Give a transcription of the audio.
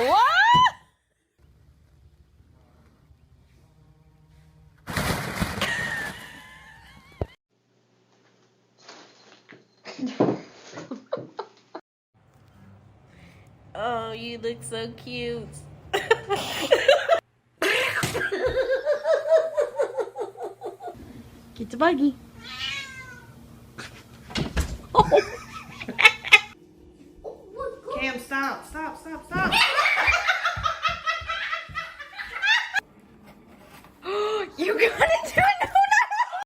What? Oh, you look so cute. Get the buggy. Cam, stop.